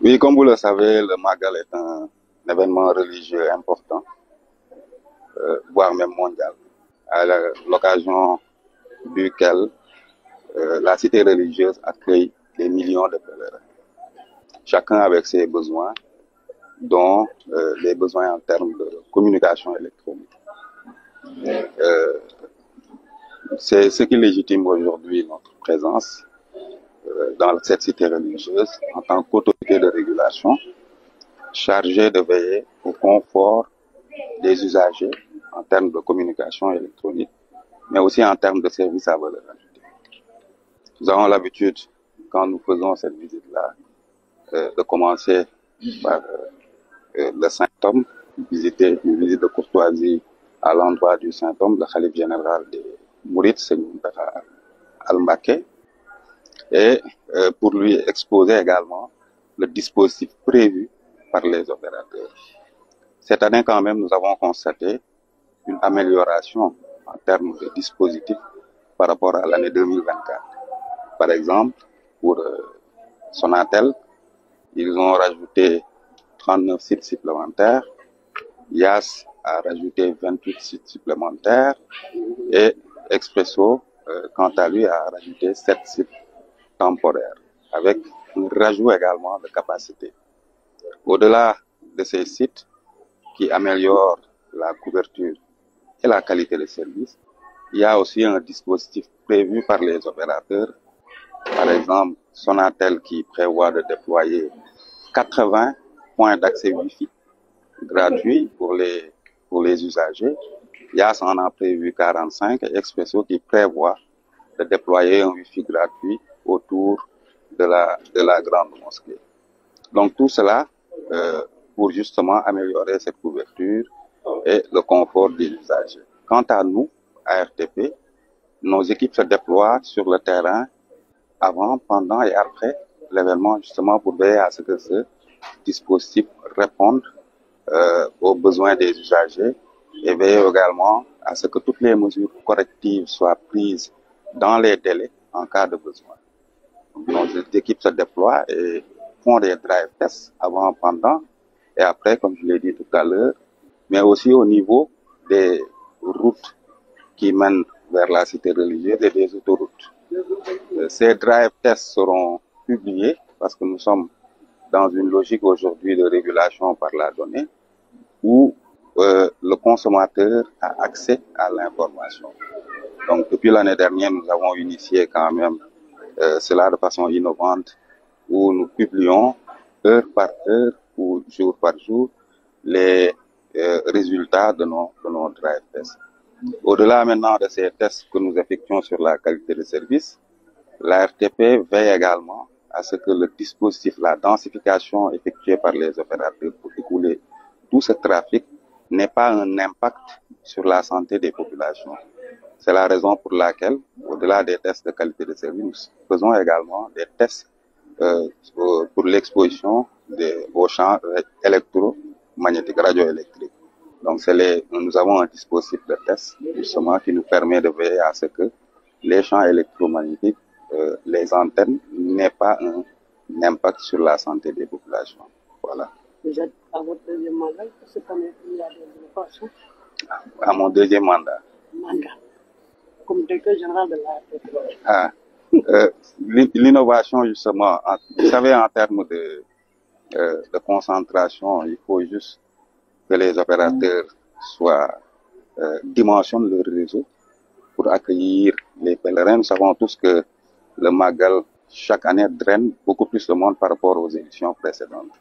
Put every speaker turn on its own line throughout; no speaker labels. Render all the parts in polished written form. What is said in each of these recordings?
Oui, comme vous le savez, le Magal est un événement religieux important, voire même mondial, à l'occasion duquel la cité religieuse accueille des millions de pèlerins, chacun avec ses besoins, dont les besoins en termes de communication électronique. C'est ce qui légitime aujourd'hui notre présence dans cette cité religieuse en tant qu'autorité de régulation chargée de veiller au confort des usagers en termes de communication électronique, mais aussi en termes de services à valeur ajoutée. Nous avons l'habitude, quand nous faisons cette visite-là, de commencer par le Saint-Homme, une visite de courtoisie à l'endroit du Saint-Homme, le Khalif général des Mourides, Seigneur Al-Mbaké, et pour lui exposer également le dispositif prévu par les opérateurs. Cette année, quand même, nous avons constaté une amélioration en termes de dispositifs par rapport à l'année 2024. Par exemple, pour Sonatel, ils ont rajouté 39 sites supplémentaires, YAS a rajouté 28 sites supplémentaires et Expresso, quant à lui, a rajouté 7 sites temporaires, avec un rajout également de capacité. Au-delà de ces sites qui améliorent la couverture et la qualité des services, il y a aussi un dispositif prévu par les opérateurs. Par exemple, Sonatel qui prévoit de déployer 80 points d'accès Wi-Fi gratuits pour les usagers. YAS en a prévu 45 et Expresso qui prévoit de déployer un Wi-Fi gratuit autour de la grande mosquée. Donc tout cela pour justement améliorer cette couverture et le confort des usagers. Quant à nous, à RTP, nos équipes se déploient sur le terrain avant, pendant et après l'événement, justement pour veiller à ce que ce dispositif réponde aux besoins des usagers et veiller également à ce que toutes les mesures correctives soient prises dans les délais en cas de besoin. Nos équipes se déploient et font des drive tests avant, pendant et après, comme je l'ai dit tout à l'heure, mais aussi au niveau des routes qui mènent vers la cité religieuse et des autoroutes. Ces drive tests seront publiés parce que nous sommes dans une logique aujourd'hui de régulation par la donnée où le consommateur a accès à l'information. Donc depuis l'année dernière, nous avons initié quand même cela de façon innovante où nous publions heure par heure ou jour par jour les résultats de nos drive tests. Au-delà maintenant de ces tests que nous effectuons sur la qualité de service, la RTP veille également à ce que le dispositif, la densification effectuée par les opérateurs pour écouler tout ce trafic n'ait pas un impact sur la santé des populations. C'est la raison pour laquelle, au-delà des tests de qualité de service, nous faisons également des tests pour l'exposition aux champs électromagnétiques, radioélectriques. Donc nous avons un dispositif de test justement qui nous permet de veiller à ce que les champs électromagnétiques, les antennes, n'aient pas un impact sur la santé des populations. Voilà.
Vous êtes à votre deuxième mandat, cette année, il y a des innovations?
À mon deuxième mandat.
Comme directeur général de la
l'innovation, justement, vous savez, en termes de concentration, il faut juste que les opérateurs dimensionnent leur réseau pour accueillir les pèlerins. Nous savons tous que le Magal, chaque année, draine beaucoup plus de monde par rapport aux éditions précédentes.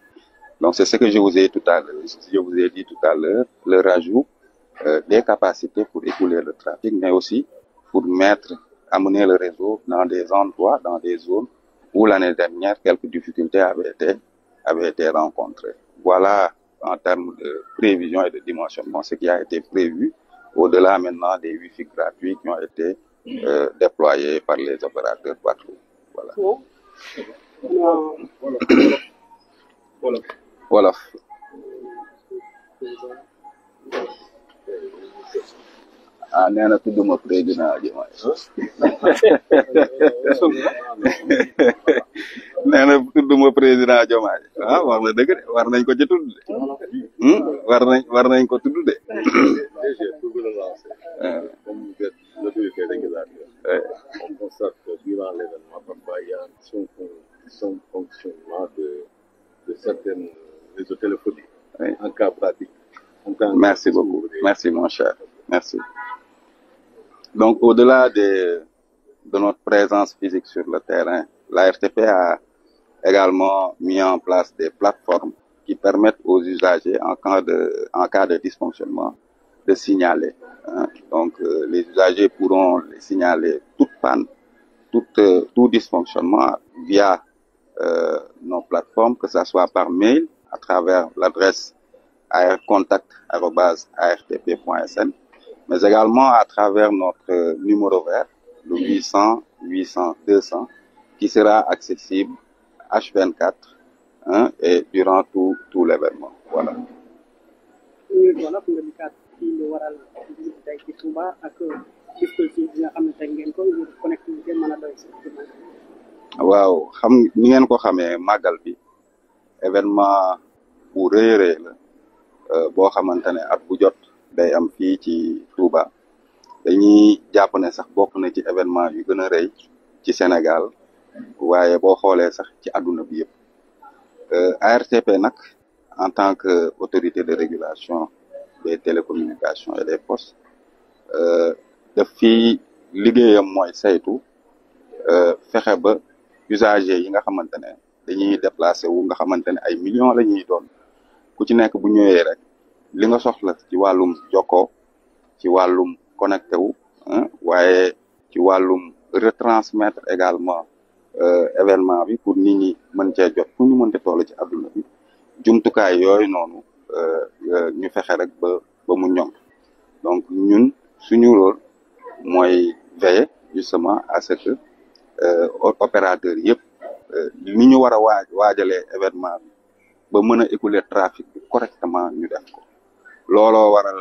Donc, c'est ce que je vous ai dit tout à l'heure, le rajout des capacités pour écouler le trafic, mais aussi pour amener le réseau dans des endroits, dans des zones où l'année dernière, quelques difficultés avaient été rencontrées. Voilà, en termes de prévision et de dimensionnement, ce qui a été prévu, au-delà maintenant des Wi-Fi gratuits qui ont été déployés par les opérateurs partout. Voilà. Voilà. nee na tudduma président ji nee na tudduma président Diomaye waaw wax na dëgg de war nañ ko ci tudd de war nañ ko tudd de.
Comme vous êtes l'autorité régulatrice, on constate que durant l'événement, parfois il y a un dysfonctionnement de certains réseaux téléphoniques.
Oui.
En cas pratique.
Merci beaucoup. Merci mon cher. Merci. Donc au-delà de notre présence physique sur le terrain, la RTP a également mis en place des plateformes qui permettent aux usagers en cas de dysfonctionnement de signaler. Donc les usagers pourront les signaler toute panne, tout dysfonctionnement via nos plateformes, que ce soit par mail à travers l'adresse contact@artp.sn, mais également à travers notre numéro vert, le 800 800 200, qui sera accessible H24 et durant tout l'événement. Voilà. waaw xam ni ngeen ko xamee màggal bi événement bu rëy a rëy la boo xamante ne at bu jot day am fii ci Touba dañuy jàpp ne sax bokk na ci événement yu gën a rëy ci Sénégal waaye boo xoolee sax ci àdduna bi yëpp ARTP nag en tant que autorité de régulation des télécommunications et des postes daf fii liggéeyam mooy saytu fexe ba usagers yi nga xamante ne dañuy déplacé wu nga xamante ne ay millions la ñuy doon ku ci nekk bu ñëwee rek li nga soxla ci wàllum jokkoo ci wàllum connecté wu waaye ci wàllum retransmettre également événement bi pour nit ñi mën cee jot fu ñu mënte toll ci àdduna bi jumtukaay yooyu noonu ñu fexe rek ba mu ñoŋ donc ñun suñu rôle mooy veiller justement à ce que opérateurs yëpp ni ñu war a waajalee événement bi ba mën a écouler trafic bi correctement ñu def ko looloo waral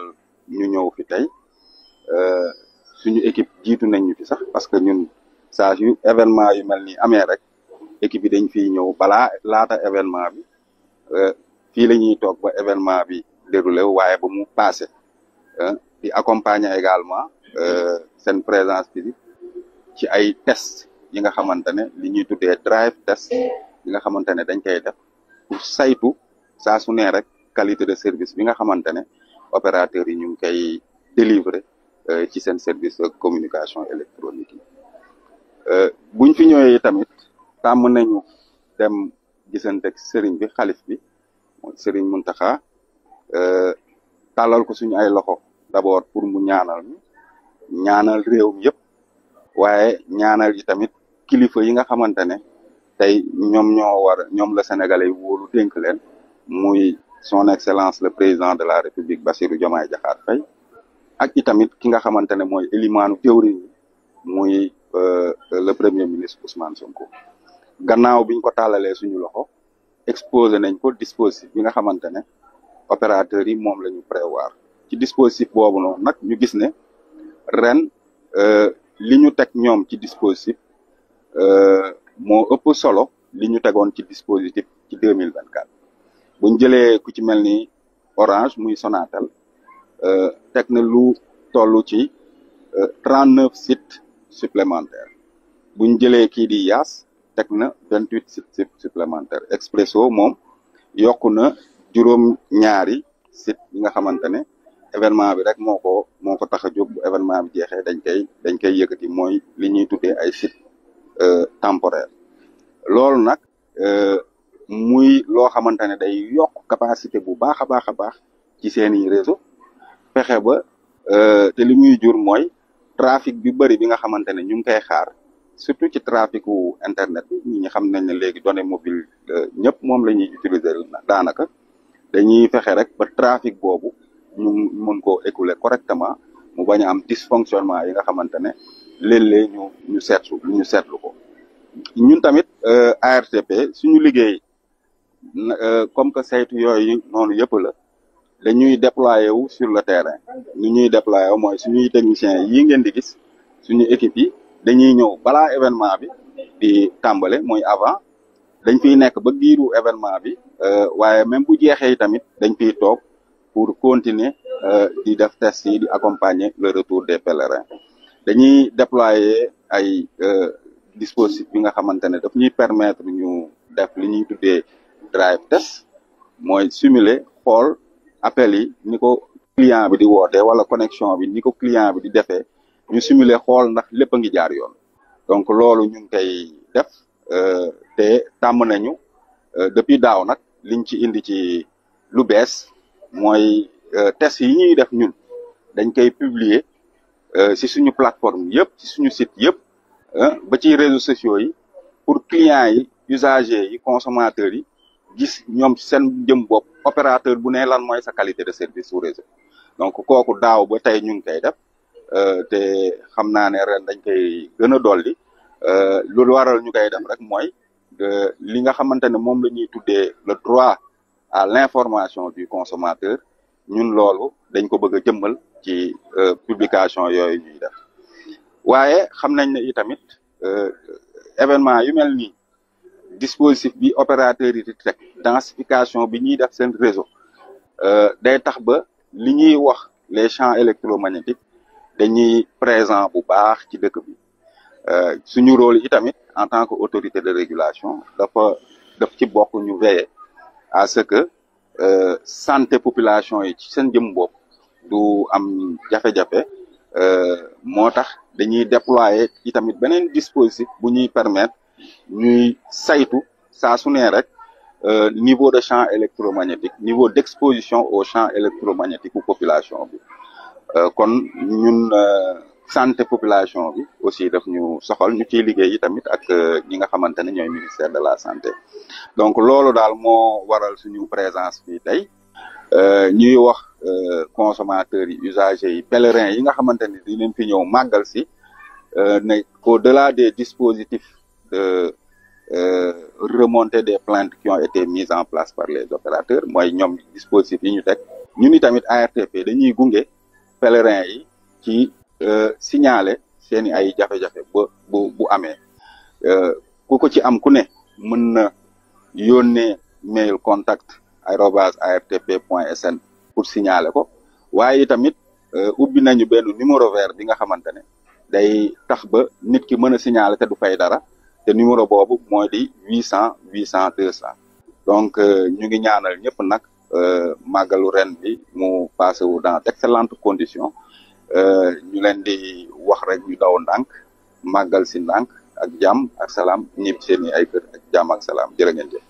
ñu ñëw fi tey suñu équipe jiitu nañ ñu fi sax parce que ñun saa yu événement yu mel ni amee rek équipe yi dañ fiy ñëw balaa laata événement bi fii la ñuy toog ba événement bi déroulé waaye ba mu passé di accompagner également seen présence physique ci ay test yi nga xamante ne li ñuy tuddee drive test yi nga xamante ne dañ koy def pour saytu saa su ne rek qualité de service bi nga xamante ne opérateurs yi ñu ngi koy délivrer ci seen service de communication électronique yi buñ fi ñëwee tamit tàmm nañu dem gisanteeg sëriñ bi xalif bi mooy sëriñ Muntaxa tàllal ko suñu ay loxo d'abord pour mu ñaanal réew mi yëpp waaye ñaanal yi tamit kilifa yi nga xamante ne tey ñoom la Sénégalais yi wóolu dénk leen muy son excellence le président de la République Bassirou Diomaye Diakhar Faye ak itamit ki nga xamante ne mooy élimaanu jëwriñ muy le premier ministre Ousmane Sonko gannaaw biñ ko tàllalee suñu loxo exposé nañ ko dispositif bi nga xamante ne opérateurs yi moom la ñu prévoir ci dispositif boobu noonu nag ñu gis ne ren li ñu teg ñoom ci dispositif moo ëpp solo li ñu tegoon ci dispositif ci 2024 buñ jëlee ku ci mel ni Orange muy Sonatel teg na lu toll ci 39 sites supplémentaires buñ jëlee kii di Yaas teg na 28 sites supplémentaires Expresso moom yokku na juróom-ñaari sites yi nga xamante ne événement bi rek moo ko tax a jóg bu événement bi jeexee dañ koy yëkkati mooy li ñuy tuddee ay sites temporaires loolu nag muy loo xamante ne day yokk capacité bu baax a baax ci seeni réseau fexe ba te li muy jur mooy trafic bi bëri bi nga xamante ne ñu ngi koy xaar surtout ci traficu internet bi ñi xam nañ ne léegi données mobiles ñëpp moom la ñuy utiliser daanaka dañuy fexe rek ba trafic boobu ñu mën koo écouler correctement mu bañ a am dysfonctionnement yi nga xamante ne léeg-léeg ñu seetlu ko ñun tamit ARTP suñu liggéey comme que saytu yooyu noonu yëpp la dañuy déployer wu sur le terrain ñu ñuy déployer wu mooy suñuy techniciens yi ngeen di gis suñu équipe yi dañuy ñëw balaa événement bi di tàmbale mooy avant dañ fiy nekk ba giiru événement bi waaye même bu jeexee tamit dañ fiy toog pour continuer di def test yi di accompagner le retour des pèlerins dañuy déployer ay dispositif bi nga xamante ne daf ñuy permettre ñu def li ñuy tuddee drive test mooy simuler xool appel yi ni ko client bi di woote wala connexion bi ni ko client bi di defee ñu simuler xool ndax lépp a ngi jaar yoon donc loolu ñu ngi koy def te tàmm nañu depuis daaw nag liñ ci indi ci lu bees mooy test yi ñuy def ñun dañ koy publier ci suñu plateforme yëpp ci suñu site yëpp ba ci réseaux sociaux yi pour clients yi usagers yi consommateurs yi gis ñoom seen jëm bopp opérateur bu ne lan mooy sa qualité de service sous réseau donc kooku daaw ba tey ñu ngi koy def te xam naa ne ren dañ koy gën a dolli lu waral ñu koy def rek mooy li nga xamante ne moom la ñuy tuddee le droit à l'information du consommateur ñun loolu dañ ko bëgg a jëmmal ci publication yooyu ñuy def waaye xam nañ ne itamit événement yu mel nii dispositif bi opérateur yi di teg densification bi ñuy def seen réseau day tax ba li ñuy wax les champs électromagnétiques dañuy présent bu baax ci dëkk bi suñu rôle yi tamit en tant que autorité de régulation daf ci bokk ñu veiller à ce que santé population yi ci seen jëm bopp du am jafe-jafe moo tax dañuy déployer itamit beneen dispositif bu ñuy permettre ñuy saytu saa su ne rek niveau de champ électromagnétique niveau d'exposition au champ électromagnétique u population bi kon ñun santé population bi aussi daf ñu soxal ñu ciy liggéey tamit ak ñi nga xamante ne ñooy ministère de la santé donc loolu daal moo waral suñu présence fii tey ñuy wax consommateurs yi usagers yi pèlerins yi nga xamante ne di leen fi ñëw màggal si ne au-delà des dispositifs de remontée des plaintes qui ont été mises en place par les opérateurs mooy ñoom dispositifs yi ñu teg ñun tamit ARTP dañuy gunge pèlerins yi ci signaler seeni ay jafe-jafe bu amee ku ko ci am ku ne mën na yónnee mail contact@artp.sn pour signaler ko waaye tamit ubbi nañu benn numéro vert bi nga xamante ne day tax ba nit ki mën a signaler te du fay dara te numéro boobu mooy di 800 800 200 donc ñu ngi ñaanal ñëpp nag màggalu ren bi mu passé wu dans d'excellentes conditions ñu leen di wax rek ñu daw ndànk màggal si ndànk ak jàmm ak salaam ñib seeni ay kër ak jàmm ak salaam jërë ngeen jëf